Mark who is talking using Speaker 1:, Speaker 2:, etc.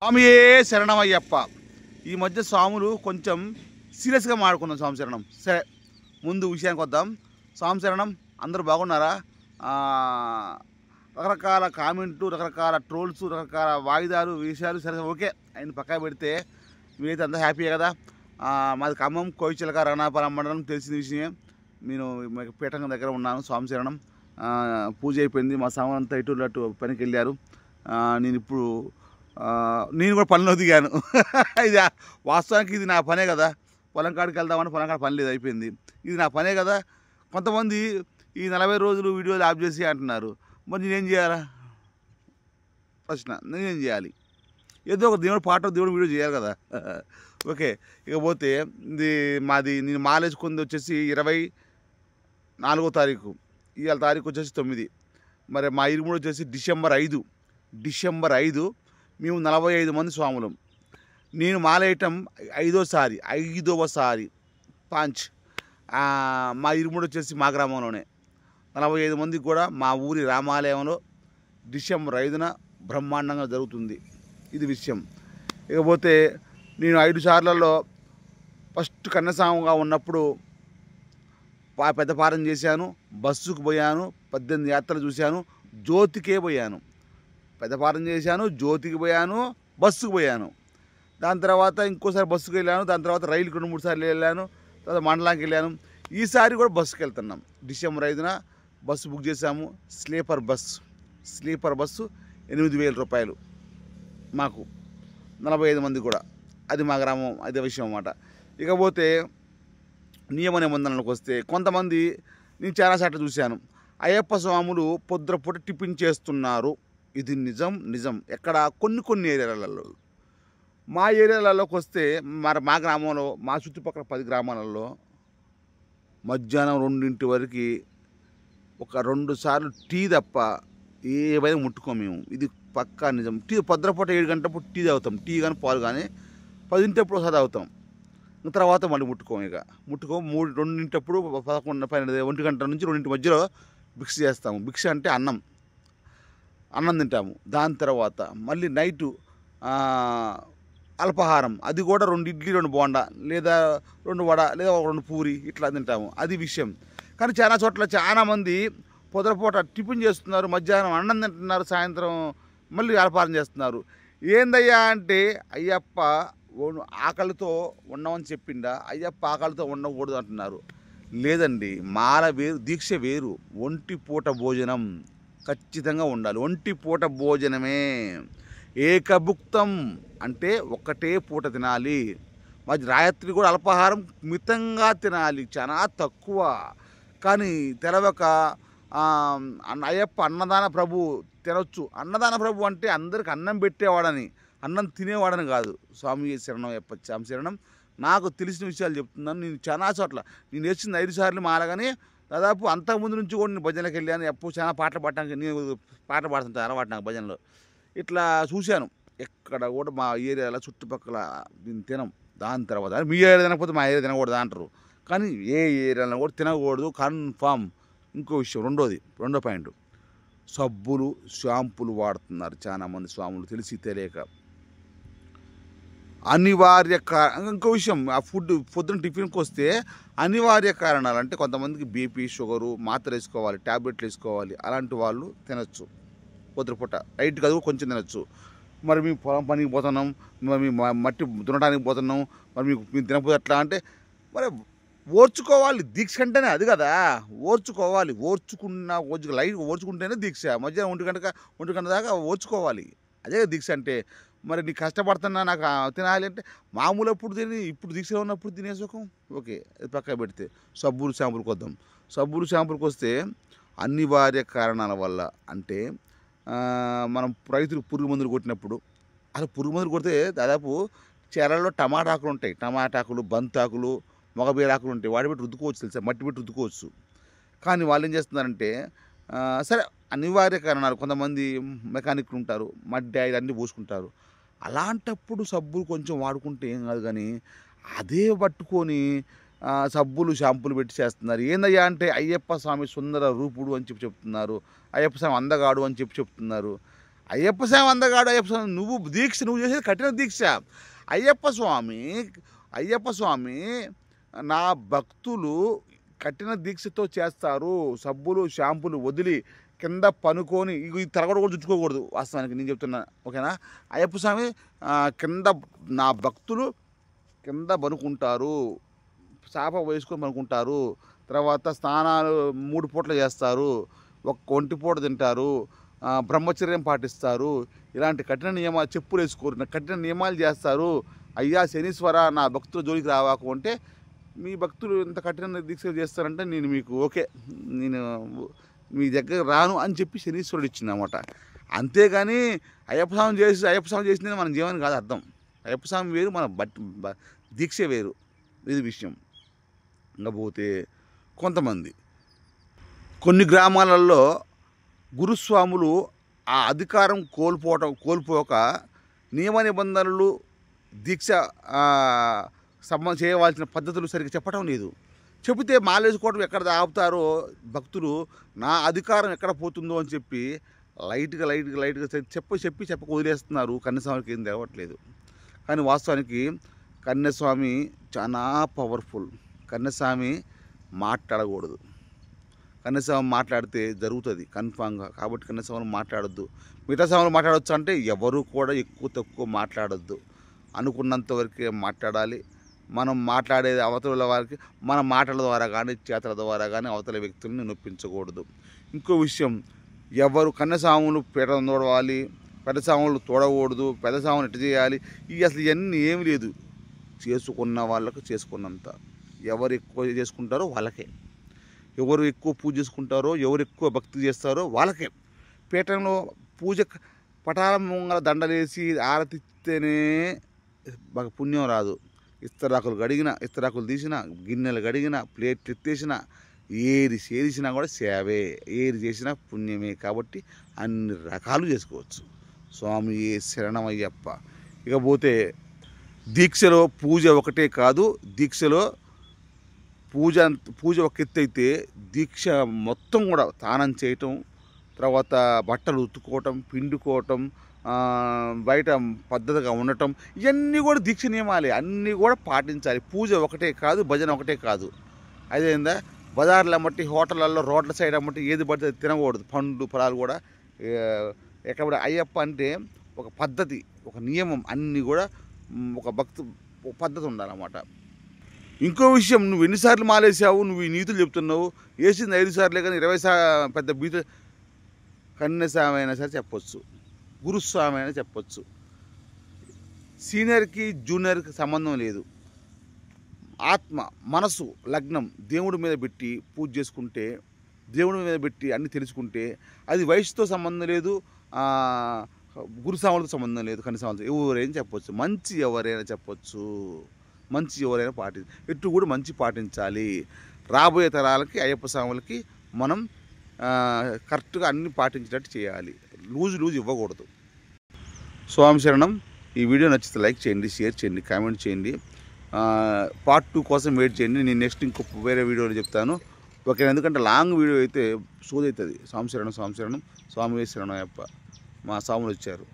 Speaker 1: స్వామియే శరణమయ్యప్ప. ఈ మధ్య స్వాములు కొంచెం సీరియస్గా మాడుకున్నాం. స్వామి శరణం. సరే, ముందు విషయానికి వద్దాం. స్వామి శరణం. అందరూ బాగున్నారా? రకరకాల కామెంట్లు, రకరకాల ట్రోల్స్, రకరకాల వాయిదాలు, విషయాలు సరే ఓకే ఆయన పక్కా పెడితే మీరైతే అంతా హ్యాపీయే కదా. మాది ఖమ్మం కోయిచిలక రణాపురం మండలం, తెలిసిన విషయమే. నేను పీఠంగం దగ్గర ఉన్నాను. స్వామి శరణం. పూజ అయిపోయింది. మా స్వామి అంతా ఇటు అటు పనికి వెళ్ళారు. నేను కూడా పనిలో దిగాను. ఇది వాస్తవానికి ఇది నా పనే కదా. పొలం కాడికి వెళ్దామని పొలం కాడ పని లేదు, అయిపోయింది. ఇది నా పనే కదా. కొంతమంది ఈ 40 రోజులు వీడియోలు ఆఫ్ చేసి అంటున్నారు. మరి నేనేం చేయాలా? ప్రశ్న. నేనేం చేయాలి? ఏదో ఒక దేవుడు పాట, దేవుడు వీడియో చేయాలి కదా. ఓకే, ఇకపోతే ఇది నేను మాలేసుకుంది వచ్చేసి 24వ తారీఖు. ఇవాళ తారీఖు వచ్చేసి 9. మరి మా ఇరుముడు వచ్చేసి డిసెంబర్ 5. మేము 45 మంది స్వాములం. నేను మాలేయటం 5వ సారి పాంచ్. మా ఇరుముడు వచ్చేసి మా గ్రామంలోనే 45 మందికి కూడా మా ఊరి రామాలయంలో డిసెంబర్ 5న బ్రహ్మాండంగా జరుగుతుంది. ఇది విషయం. ఇకపోతే నేను 5 సార్లలో ఫస్ట్ కన్యస్వామిగా ఉన్నప్పుడు పెద్ద పారం చేశాను, బస్సుకు పోయాను, 18 యాత్రలు చూశాను, జ్యోతికే పోయాను. పెద్ద పారం చేశాను, జ్యోతికి పోయాను, బస్సుకు పోయాను. దాని తర్వాత ఇంకోసారి బస్సుకు వెళ్ళాను. దాని తర్వాత రైలుకి 2-3 సార్లు వెళ్ళాను. తర్వాత మండలానికి వెళ్ళాను. ఈసారి కూడా బస్సుకి వెళ్తున్నాం. డిసెంబర్ 5న బస్సు బుక్ చేశాము. స్లీపర్ బస్సు 8,000 రూపాయలు మాకు, 45 మంది కూడా. అది మా గ్రామం, అదే విషయం అన్నమాట. ఇకపోతే నియమ నిబంధనలకు వస్తే కొంతమంది నేను చాలా సార్లు చూశాను, అయ్యప్ప స్వాములు పొద్దుపూట టిఫిన్ చేస్తున్నారు. ఇది నిజం. ఎక్కడ కొన్ని ఏరియాలలో. మా ఏరియాలలోకి వస్తే మా గ్రామంలో, మా చుట్టుపక్కల 10 గ్రామాలలో మధ్యాహ్నం 2 వరకు ఒక 2 సార్లు టీ తప్ప ఏమైనా ముట్టుకోము మేము. ఇది పక్కా నిజం. టీ పొద్దుపూట 7 గంటలప్పుడు టీ తాగుతాం. టీ కానీ పాలు కానీ 10 ఒకసారి తాగుతాం. తర్వాత మళ్ళీ ముట్టుకోము. 2 11, 12, 1 గంట నుంచి 2 మధ్యలో భిక్ష చేస్తాము. భిక్ష అంటే అన్నం తింటాము. దాని తర్వాత మళ్ళీ నైటు అల్పాహారం, అది కూడా 2 ఇడ్లీ, 2 బోండా, లేదా 2 వడ, లేదా 2 పూరి, ఇట్లా తింటాము. అది విషయం. కానీ చాలా చోట్ల చాలామంది పొద్దుపూట టిఫిన్ చేస్తున్నారు, మధ్యాహ్నం అన్నం తింటున్నారు, సాయంత్రం మళ్ళీ అల్పాహారం చేస్తున్నారు. ఏందయ్యా అంటే, అయ్యప్ప ఆకలితో ఉండమని చెప్పిండా? అయ్యప్ప ఆకలితో ఉండకూడదు అంటున్నారు. లేదండి, మాల వేరు, దీక్ష వేరు. ఒంటి పూట భోజనం ఖచ్చితంగా ఉండాలి. ఒంటి పూట భోజనమే. ఏకభుక్తం అంటే ఒక్కటే పూట తినాలి. రాత్రి కూడా అల్పాహారం మితంగా తినాలి, చాలా తక్కువ. కానీ తెలవక అయ్యప్ప అన్నదాన ప్రభు తినొచ్చు. అన్నదాన ప్రభు అంటే అందరికి అన్నం పెట్టేవాడని, అన్నం తినేవాడని కాదు. స్వామి శరణం అయ్యప్ప. స్వామి శరణం. నాకు తెలిసిన విషయాలు చెప్తున్నాను. నేను చాలా చోట్ల నేను నేర్చింది 5 సార్లు మాలగానే, దాదాపు అంతకుముందు నుంచి కూడా నేను భజనలకు వెళ్ళాను. ఎప్పుడు చాలా పాటలు పాడటానికి, నేను పాటలు పాడుతుంటాను, అలవాటు నాకు భజనలో. ఇట్లా చూశాను. ఎక్కడ కూడా మా ఏరియాలో చుట్టుపక్కల దీన్ని తినం. దాని తర్వాత మీ ఏరియా తినకపోతే మా ఏరియా తినకూడదు అంటారు. కానీ ఏ ఏరియాలో కూడా తినకూడదు కన్ఫామ్. ఇంకో విషయం, రెండో పాయింట్, సబ్బులు, షాంపులు వాడుతున్నారు చాలామంది స్వాములు తెలిసి తెలియక. అనివార్య ఇంకో విషయం, ఆ పొద్దున టిఫిన్కి వస్తే అనివార్య కారణాలు అంటే కొంతమందికి బీపీ, షుగరు, మాత్ర వేసుకోవాలి, ట్యాబ్లెట్లు వేసుకోవాలి. అలాంటి వాళ్ళు తినచ్చు పొద్దుపూట. లైట్ కాదు, కొంచెం తినచ్చు. మరి మేము పొలం పనికి పోతున్నాం, మరి మేము మట్టి దున్నడానికి పోతున్నాం, మరి మేము తినకపోతే ఎట్లా అంటే, మరి ఓర్చుకోవాలి. దీక్ష అంటేనే అది కదా, ఓర్చుకోవాలి. లైట్ ఓర్చుకుంటేనే దీక్ష. మధ్యాహ్నం 1 గంట దాకా ఓర్చుకోవాలి. అదే దీక్ష అంటే. మరి నీకు కష్టపడుతున్నా నాకు తినాలి అంటే మామూలు అప్పుడు తిని, ఇప్పుడు దీక్షలో ఉన్నప్పుడు తినే సుఖం ఓకే, అది పక్క పెడితే సబ్బులు షాంపులకు వద్దాం. సబ్బులు షాంపులకు వస్తే అనివార్య కారణాల వల్ల అంటే, మనం రైతులు పురుగు మందులు కొట్టినప్పుడు, అసలు పురుగు మందులు కొడితే దాదాపు చెరల్లో టమాటాకులు ఉంటాయి, టమాటాకులు, బంతాకులు, మొగబీరాకులు ఉంటాయి. వాటి పెట్టి రుద్దుకోవచ్చు, తెలుసా, మట్టి పెట్టి రుద్దుకోవచ్చు. కానీ వాళ్ళు ఏం చేస్తున్నారంటే, సరే అనివార్య కారణాలు, కొంతమంది మెకానిక్లు ఉంటారు, మడ్డి ఆయిల్ అన్నీ పోసుకుంటారు. అలాంటప్పుడు సబ్బులు కొంచెం వాడుకుంటే ఏం కాదు. కానీ అదే పట్టుకొని సబ్బులు, షాంపులు పెట్టి చేస్తున్నారు. ఏందయ్యా అంటే, అయ్యప్ప స్వామి సుందర రూపుడు అని చెప్తున్నారు, అయ్యప్ప స్వామి అందగాడు అని చెప్తున్నారు. అయ్యప్ప స్వామి అందగాడు. అయ్యప్ప స్వామి నువ్వు చేసేది కఠిన దీక్ష. అయ్యప్ప స్వామి నా భక్తులు కఠిన దీక్షతో చేస్తారు. సబ్బులు షాంపులు వదిలి కింద పనుకొని ఇది తరగడ కూడా చుట్టుకోకూడదు. వాస్తవానికి నేను చెప్తున్నా, ఓకేనా. అయ్యప్ప స్వామి కింద నా భక్తులు కింద పనుకుంటారు, చాప వేసుకొని పనుకుంటారు. తర్వాత స్నానాలు 3 పూటలు చేస్తారు, ఒంటి పూట తింటారు, బ్రహ్మచర్యం పాటిస్తారు. ఇలాంటి కఠిన నియమాలు, చెప్పులు వేసుకోరు, కఠిన నియమాలు చేస్తారు. అయ్యా శనీశ్వర నా భక్తుల జోలికి రావాకు అంటే, మీ భక్తులు ఇంత కఠిన దీక్ష చేస్తారంటే నేను మీకు ఓకే, నేను మీ దగ్గర రాను అని చెప్పి శనీశ్వరుడు ఇచ్చిందన్నమాట. అంతేగాని అయ్యప్ప స్వామి చేసింది మన జీవనం కాదు అర్థం. అయ్యప్ప స్వామి వేరు, మన దీక్ష వేరు, ఇది విషయం. ఇంకా పోతే కొంతమంది కొన్ని గ్రామాలలో గురుస్వాములు ఆ అధికారం కోల్పోక నియమ నిబంధనలు దీక్ష చేయవలసిన పద్ధతులు సరిగ్గా చెప్పడం లేదు. చెబితే మాలేసుకోవడం ఎక్కడ ఆపుతారో భక్తులు, నా అధికారం ఎక్కడ పోతుందో అని చెప్పి లైట్గా చెప్పక వదిలేస్తున్నారు. కన్యస్వామికి ఏం తేవట్లేదు. కానీ వాస్తవానికి కన్యస్వామి చాలా పవర్ఫుల్. కన్యస్వామి మాట్లాడకూడదు. కన్యస్వామి మాట్లాడితే జరుగుతుంది కన్ఫామ్గా. కాబట్టి కన్యస్వాములు మాట్లాడొద్దు. మిగతా స్వాములు మాట్లాడవచ్చు అంటే ఎవరు కూడా ఎక్కువ తక్కువ మాట్లాడొద్దు. అనుకున్నంత వరకే మాట్లాడాలి. మనం మాట్లాడేది అవతల వారికి మన మాటల ద్వారా కానీ చేతల ద్వారా కానీ అవతల వ్యక్తుల్ని నొప్పించకూడదు. ఇంకో విషయం, ఎవరు కన్యస్వాములు పీఠం తోడవాలి, పెద్ద స్వాములు తోడకూడదు, పెద్ద స్వాములు ఎట్టు చేయాలి, అసలు ఇవన్నీ ఏమి లేదు. చేసుకున్న వాళ్ళకు చేసుకున్నంత. ఎవరు ఎక్కువ చేసుకుంటారో వాళ్ళకే, ఎవరు ఎక్కువ పూజ చేసుకుంటారో, ఎవరు ఎక్కువ భక్తి చేస్తారో వాళ్ళకే. పీఠంలో పూజ పటాల ముంగల దండలేసి ఆరతిస్తేనే బాగా పుణ్యం రాదు. ఇస్తరాకులు తీసినా, గిన్నెలు కడిగినా, ప్లేట్లు ఎత్తేసినా, ఏది చేసినా కూడా సేవే, ఏది చేసినా పుణ్యమే. కాబట్టి అన్ని రకాలు చేసుకోవచ్చు. స్వామి శరణమయ్యప్ప. ఇకపోతే దీక్షలో పూజ ఒకటే కాదు, దీక్షలో పూజ ఒక ఎత్తు అయితే దీక్ష మొత్తం కూడా స్నానం చేయటం, తర్వాత బట్టలు ఉతుక్కోవటం, పిండుకోవటం, బయట పద్ధతిగా ఉండటం, ఇవన్నీ కూడా దీక్ష నియమాలే. అన్నీ కూడా పాటించాలి. పూజ ఒకటే కాదు, భజన ఒకటే కాదు. అదేందా బజార్లు అమ్మటి, హోటళ్ళల్లో రోడ్ల సైడ్ అమ్మటి ఏది పడితే తినకూడదు. పండ్లు ఫలాలు కూడా ఎక్కడ. అయ్యప్ప అంటే ఒక పద్ధతి, ఒక నియమం, అన్నీ కూడా ఒక పద్ధతి ఉండాలన్నమాట. ఇంకో విషయం, నువ్వు ఎన్నిసార్లు మాలేసావు, నువ్వు ఈ నీతులు చెప్తున్నావు, వేసింది 5 సార్లే కానీ 20 పెద్ద బీత. కన్యస్వామి అయినా సరే చెప్పొచ్చు, గురుస్వామి అయినా చెప్పొచ్చు. సీనియర్కి జూనియర్కి సంబంధం లేదు. ఆత్మ మనసు లగ్నం దేవుడి మీద పెట్టి పూజ చేసుకుంటే, దేవుడి మీద పెట్టి అన్నీ తెలుసుకుంటే అది వయసుతో సంబంధం లేదు, గురుస్వాములతో సంబంధం లేదు. కన్యస్వాములతో ఎవరైనా చెప్పొచ్చు, మంచి ఎవరైనా చెప్పొచ్చు, మంచి ఎవరైనా ఎటు కూడా మంచి పాటించాలి. రాబోయే తరాలకి అయ్యప్ప స్వాములకి మనం కరెక్ట్గా అన్నీ పాటించేటట్టు చేయాలి. లూజ్ ఇవ్వకూడదు. స్వామి శరణం. ఈ వీడియో నచ్చితే లైక్ చేయండి, షేర్ చేయండి, కామెంట్ చేయండి. పార్ట్ 2 కోసం వెయిట్ చేయండి. నేను నెక్స్ట్ ఇంకో వేరే వీడియోలో చెప్తాను, ఓకే. ఎందుకంటే లాంగ్ వీడియో అయితే సోదవుతుంది. స్వామి శరణం, స్వామి శరణం, స్వామి శరణం అయ్యప్ప. మా స్వాములు వచ్చారు.